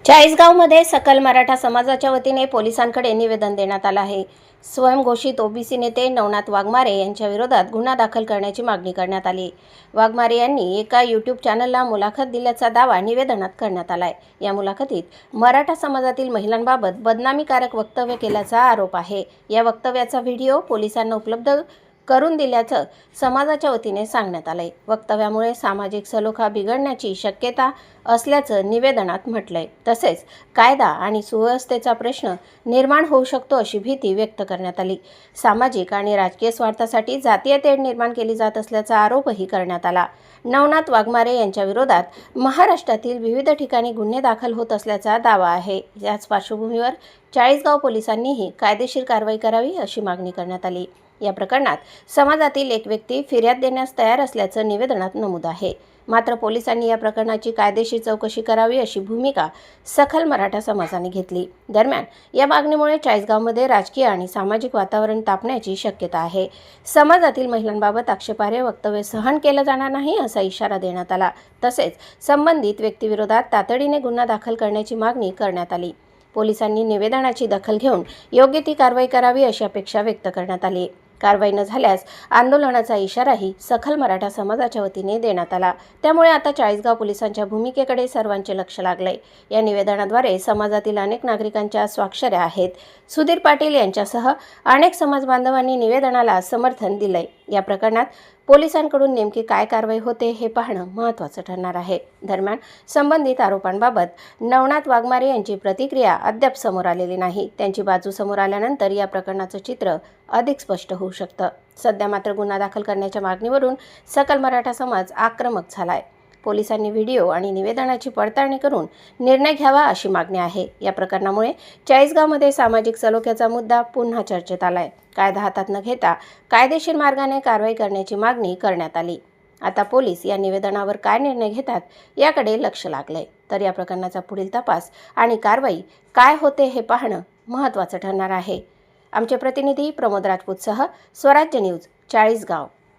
चाळीसगावमध्ये सकल मराठा समाजाच्या वतीने पोलिसांकडे निवेदन देण्यात आलं आहे। स्वयंघोषित ओबीसी नेते नवनाथ वाघमारे यांच्या विरोधात गुन्हा दाखल करण्याची मागणी करण्यात आली। वाघमारे यांनी एका यूट्यूब चॅनलला मुलाखत दिल्याचा दावा निवेदनात करण्यात आलाय। या मुलाखतीत मराठा समाजातील महिलांबाबत बदनामीकारक वक्तव्य केल्याचा आरोप आहे। या वक्तव्याचा व्हिडिओ पोलिसांना उपलब्ध करून दिल्याचं समाजाच्या वतीने सांगण्यात आलंय। वक्तव्यामुळे सामाजिक सलोखा बिघडण्याची शक्यता असल्याचं निवेदनात म्हटलंय। तसेच कायदा आणि सुव्यवस्थेचा प्रश्न निर्माण होऊ शकतो अशी भीती व्यक्त करण्यात आली। सामाजिक आणि राजकीय स्वार्थासाठी जातीय तेढ निर्माण केली जात असल्याचा आरोपही करण्यात आला। नवनाथ वाघमारे यांच्या विरोधात महाराष्ट्रातील विविध ठिकाणी गुन्हे दाखल होत असल्याचा दावा आहे। याच पार्श्वभूमीवर चाळीसगाव पोलिसांनीही कायदेशीर कारवाई करावी अशी मागणी करण्यात आली। या प्रकरणात समाजातील एक व्यक्ती फिर्याद देण्यास तयार असल्याचं निवेदनात नमूद आहे। मात्र पोलिसांनी या प्रकरणाची कायदेशीर चौकशी करावी अशी भूमिका सखल मराठा समाजाने घेतली। दरम्यान या मागणीमुळे चाळीसगावमध्ये राजकीय आणि सामाजिक वातावरण तापण्याची शक्यता आहे। समाजातील महिलांबाबत आक्षेपार्ह वक्तव्य सहन केलं जाणार नाही असा इशारा देण्यात आला। तसेच संबंधित व्यक्तीविरोधात तातडीने गुन्हा दाखल करण्याची मागणी करण्यात आली। पोलिसांनी निवेदनाची दखल घेऊन योग्य ती कारवाई करावी अशी अपेक्षा व्यक्त करण्यात आली। कारवाई न झाल्यास आंदोलनाचा इशाराही सखल मराठा समाजाच्या वतीने देण्यात आला। त्यामुळे आता चाळीसगाव पोलिसांच्या भूमिकेकडे सर्वांचे लक्ष लागले। या निवेदनाद्वारे समाजातील अनेक नागरिकांच्या स्वाक्षऱ्या आहेत। सुधीर पाटील यांच्यासह अनेक समाज बांधवांनी निवेदनाला समर्थन दिलंय। या प्रकरणात पोलिसांकडून नेमकी काय कारवाई होते हे पाहणं महत्त्वाचं ठरणार आहे। दरम्यान संबंधित आरोपांबाबत नवनाथ वाघमारे यांची प्रतिक्रिया अद्याप समोर आलेली नाही। त्यांची बाजू समोर आल्यानंतर या प्रकरणाचं चित्र अधिक स्पष्ट होऊ शकतं। सध्या मात्र गुन्हा दाखल करण्याच्या मागणीवरून सकल मराठा समाज आक्रमक झालाय। पोलिसांनी व्हिडिओ आणि निवेदनाची पडताळणी करून निर्णय घ्यावा अशी मागणी आहे। या प्रकरणामुळे चाळीसगावमध्ये सामाजिक सलोख्याचा मुद्दा पुन्हा चर्चेत आलाय। कायदा हातात न घेता कायदेशीर मार्गाने कारवाई करण्याची मागणी करण्यात आली। आता पोलीस या निवेदनावर काय निर्णय घेतात याकडे लक्ष लागलंय। तर या प्रकरणाचा पुढील तपास आणि कारवाई काय होते हे पाहणं महत्त्वाचं ठरणार आहे। आमचे प्रतिनिधी प्रमोद राजपूतसह स्वराज्य न्यूज, चाळीसगाव।